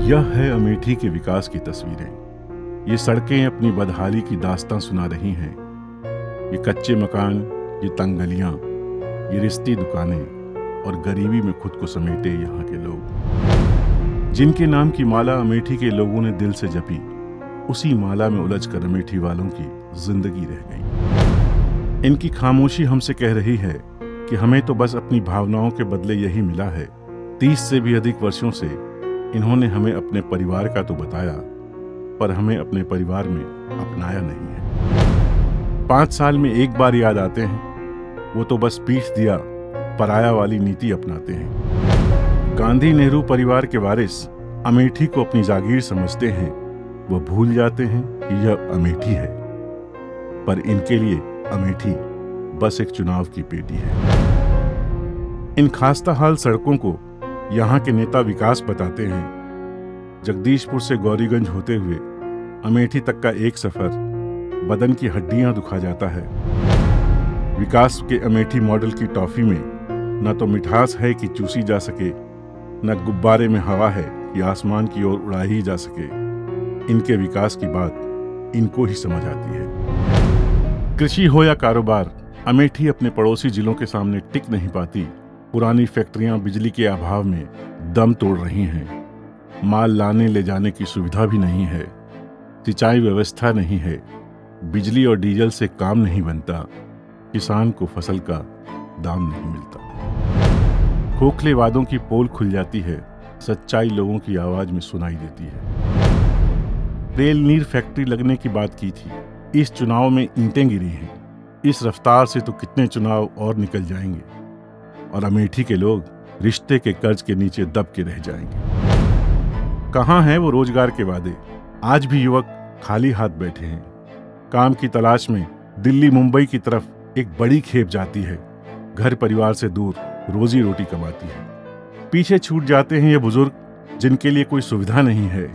यह है अमेठी के विकास की तस्वीरें। ये सड़कें अपनी बदहाली की दास्तां सुना रही हैं। ये कच्चे मकान, ये तंग गलियां, ये रिश्ती दुकानें और गरीबी में खुद को समेटे यहाँ के लोग, जिनके नाम की माला अमेठी के लोगों ने दिल से जपी, उसी माला में उलझकर अमेठी वालों की जिंदगी रह गई। इनकी खामोशी हमसे कह रही है कि हमें तो बस अपनी भावनाओं के बदले यही मिला है। 30 से भी अधिक वर्षों से इन्होंने हमें अपने परिवार का तो बताया, पर हमें अपने परिवार में अपनाया नहीं है। 5 साल में एक बार याद आते हैं, वो तो बस पीठ दिया पराया वाली नीति अपनाते हैं। गांधी नेहरू परिवार के वारिस अमेठी को अपनी जागीर समझते हैं। वो भूल जाते हैं कि यह अमेठी है, पर इनके लिए अमेठी बस एक चुनाव की पेटी है। इन खास्ता हाल सड़कों को यहाँ के नेता विकास बताते हैं। जगदीशपुर से गौरीगंज होते हुए अमेठी तक का एक सफर बदन की हड्डियां दुखा जाता है। विकास के अमेठी मॉडल की टॉफी में न तो मिठास है कि चूसी जा सके, न गुब्बारे में हवा है कि आसमान की ओर उड़ाई ही जा सके। इनके विकास की बात इनको ही समझ आती है। कृषि हो या कारोबार, अमेठी अपने पड़ोसी जिलों के सामने टिक नहीं पाती। पुरानी फैक्ट्रियां बिजली के अभाव में दम तोड़ रही हैं। माल लाने ले जाने की सुविधा भी नहीं है। सिंचाई व्यवस्था नहीं है। बिजली और डीजल से काम नहीं बनता। किसान को फसल का दाम नहीं मिलता। खोखले वादों की पोल खुल जाती है। सच्चाई लोगों की आवाज में सुनाई देती है। रेल नीर फैक्ट्री लगने की बात की थी। इस चुनाव में ईंटें गिरी हैं। इस रफ्तार से तो कितने चुनाव और निकल जाएंगे और अमेठी के लोग रिश्ते के कर्ज के नीचे दब के रह जाएंगे। कहाँ हैं वो रोजगार के वादे? आज भी युवक खाली हाथ बैठे हैं। काम की तलाश में दिल्ली मुंबई की तरफ एक बड़ी खेप जाती है। घर परिवार से दूर रोजी रोटी कमाती है। पीछे छूट जाते हैं ये बुजुर्ग जिनके लिए कोई सुविधा नहीं है।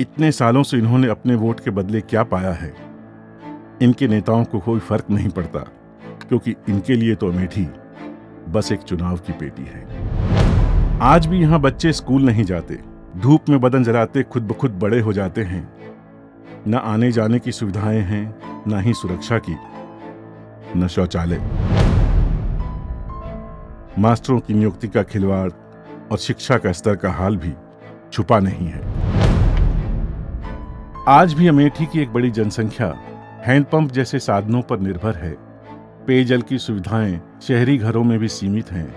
इतने सालों से इन्होंने अपने वोट के बदले क्या पाया है? इनके नेताओं को कोई फर्क नहीं पड़ता, क्योंकि इनके लिए तो अमेठी बस एक चुनाव की पेटी है। आज भी यहाँ बच्चे स्कूल नहीं जाते। धूप में बदन जलाते खुद ब खुद बड़े हो जाते हैं। न आने जाने की सुविधाएं हैं, न ही सुरक्षा की, न शौचालय। मास्टरों की नियुक्ति का खिलवाड़ और शिक्षा का स्तर का हाल भी छुपा नहीं है। आज भी अमेठी की एक बड़ी जनसंख्या हैंडपंप जैसे साधनों पर निर्भर है। पेयजल की सुविधाएं शहरी घरों में भी सीमित हैं।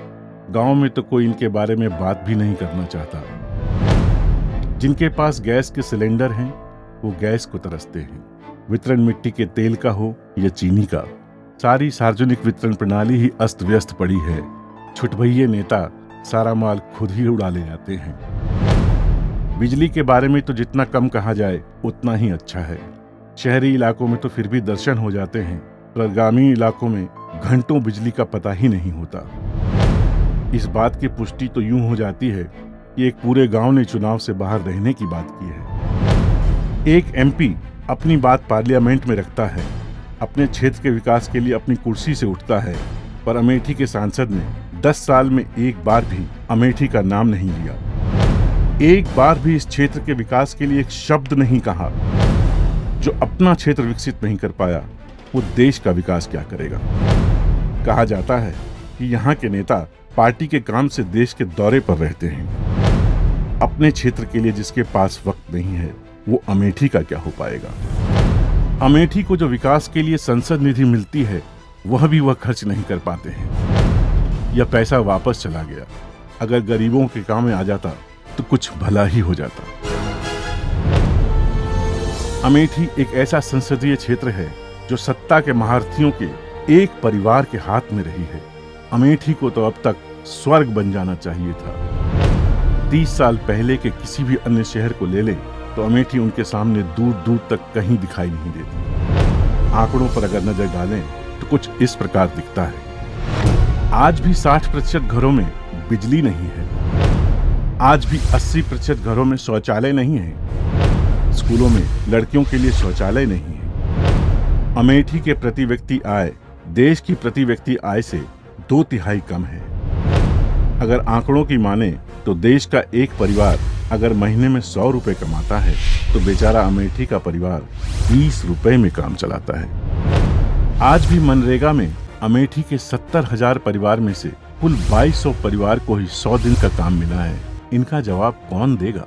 गांव में तो कोई इनके बारे में बात भी नहीं करना चाहता। जिनके पास गैस के सिलेंडर हैं, वो गैस को तरसते हैं। वितरण मिट्टी के तेल का हो या चीनी का, सारी सार्वजनिक वितरण प्रणाली ही अस्त व्यस्त पड़ी है। छुटभइये नेता सारा माल खुद ही उड़ा ले जाते हैं। बिजली के बारे में तो जितना कम कहा जाए उतना ही अच्छा है। शहरी इलाकों में तो फिर भी दर्शन हो जाते हैं, पर ग्रामीण इलाकों में घंटों बिजली का पता ही नहीं होता। इस बात की पुष्टि तो यूं हो जाती है कि एक पूरे गांव ने चुनाव से बाहर रहने की बात की है। एक एमपी अपनी बात पार्लियामेंट में रखता है, अपने क्षेत्र के विकास के लिए अपनी कुर्सी से उठता है, पर अमेठी के सांसद ने 10 साल में एक बार भी अमेठी का नाम नहीं लिया। एक बार भी इस क्षेत्र के विकास के लिए एक शब्द नहीं कहा। जो अपना क्षेत्र विकसित नहीं कर पाया, वो देश का विकास क्या करेगा? कहा जाता है कि यहाँ के नेता पार्टी के काम से देश के दौरे पर रहते हैं। अपने क्षेत्र के लिए जिसके पास वक्त नहीं है, वो अमेठी का क्या हो पाएगा? अमेठी को जो विकास के लिए संसद निधि मिलती है, वह भी वह खर्च नहीं कर पाते हैं। यह पैसा वापस चला गया। अगर गरीबों के काम में आ जाता तो कुछ भला ही हो जाता। अमेठी एक ऐसा संसदीय क्षेत्र है जो सत्ता के महारथियों के एक परिवार के हाथ में रही है। अमेठी को तो अब तक स्वर्ग बन जाना चाहिए था। 30 साल पहले के किसी भी अन्य शहर को ले लें तो अमेठी उनके सामने दूर दूर तक कहीं दिखाई नहीं देती। आंकड़ों पर अगर नजर डालें तो कुछ इस प्रकार दिखता है। आज भी 60% घरों में बिजली नहीं है। आज भी 80% घरों में शौचालय नहीं है। स्कूलों में लड़कियों के लिए शौचालय नहीं है। अमेठी के प्रति व्यक्ति आय देश की प्रति व्यक्ति आय से 2/3 कम है। अगर आंकड़ों की माने तो देश का एक परिवार अगर महीने में 100 रुपए कमाता है तो बेचारा अमेठी का परिवार 20 रुपए में काम चलाता है। आज भी मनरेगा में अमेठी के 70,000 परिवार में से कुल 2200 परिवार को ही 100 दिन का काम मिला है। इनका जवाब कौन देगा?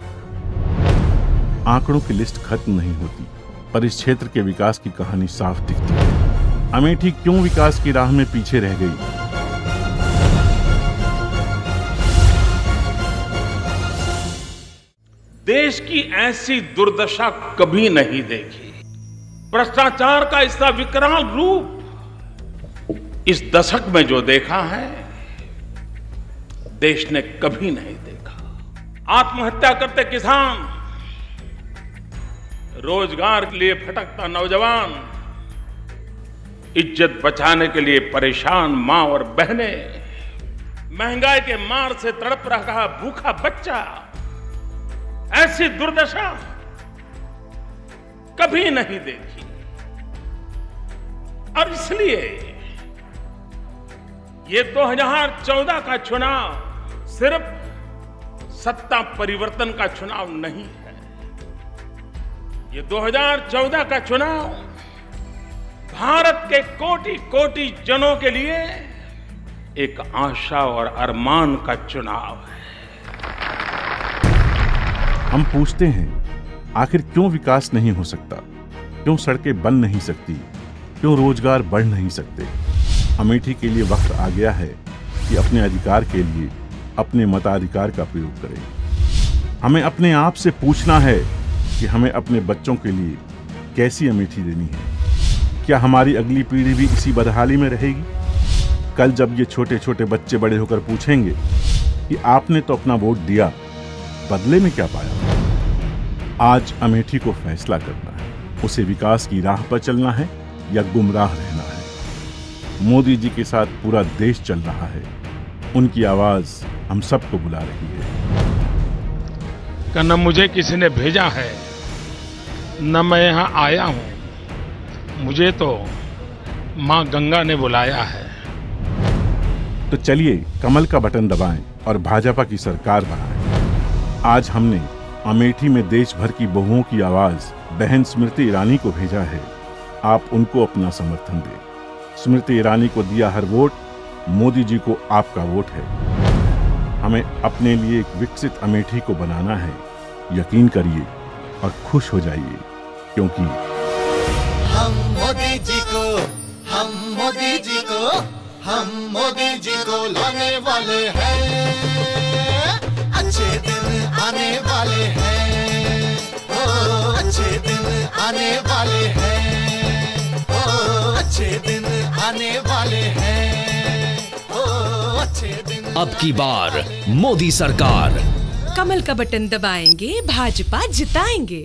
आंकड़ों की लिस्ट खत्म नहीं होती, पर इस क्षेत्र के विकास की कहानी साफ दिखती है। अमेठी क्यों विकास की राह में पीछे रह गई? देश की ऐसी दुर्दशा कभी नहीं देखी। भ्रष्टाचार का इसका विकराल रूप इस दशक में जो देखा है, देश ने कभी नहीं देखा। आत्महत्या करते किसान, रोजगार के लिए भटकता नौजवान, इज्जत बचाने के लिए परेशान मां और बहनें, महंगाई के मार से तड़प रहा भूखा बच्चा, ऐसी दुर्दशा कभी नहीं देखी। और इसलिए ये 2014 का चुनाव सिर्फ सत्ता परिवर्तन का चुनाव नहीं है। ये 2014 का चुनाव भारत के कोटि कोटि जनों के लिए एक आशा और अरमान का चुनाव है। हम पूछते हैं, आखिर क्यों विकास नहीं हो सकता? क्यों सड़कें बन नहीं सकती? क्यों रोजगार बढ़ नहीं सकते? अमेठी के लिए वक्त आ गया है कि अपने अधिकार के लिए अपने मताधिकार का प्रयोग करें। हमें अपने आप से पूछना है कि हमें अपने बच्चों के लिए कैसी अमेठी देनी है। क्या हमारी अगली पीढ़ी भी इसी बदहाली में रहेगी? कल जब ये छोटे छोटे बच्चे बड़े होकर पूछेंगे कि आपने तो अपना वोट दिया, बदले में क्या पाया? आज अमेठी को फैसला करना है, उसे विकास की राह पर चलना है या गुमराह रहना है। मोदी जी के साथ पूरा देश चल रहा है, उनकी आवाज हम सबको बुला रही है। न मुझे किसी ने भेजा है, न मैं यहां आया हूं, मुझे तो मां गंगा ने बुलाया है। तो चलिए कमल का बटन दबाएं और भाजपा की सरकार बनाएं। आज हमने अमेठी में देश भर की बहुओं की आवाज बहन स्मृति ईरानी को भेजा है। आप उनको अपना समर्थन दें। स्मृति ईरानी को दिया हर वोट मोदी जी को आपका वोट है। हमें अपने लिए एक विकसित अमेठी को बनाना है। यकीन करिए और खुश हो जाइए, क्योंकि हम मोदी जी को, हम मोदी जी को, हम मोदी जी को लाने वाले हैं। अच्छे दिन आने वाले हैं, ओ अच्छे दिन आने वाले हैं, ओ अच्छे दिन आने वाले हैं, ओ अच्छे दिन। अब की बार मोदी सरकार। कमल का बटन दबाएंगे, भाजपा जिताएंगे।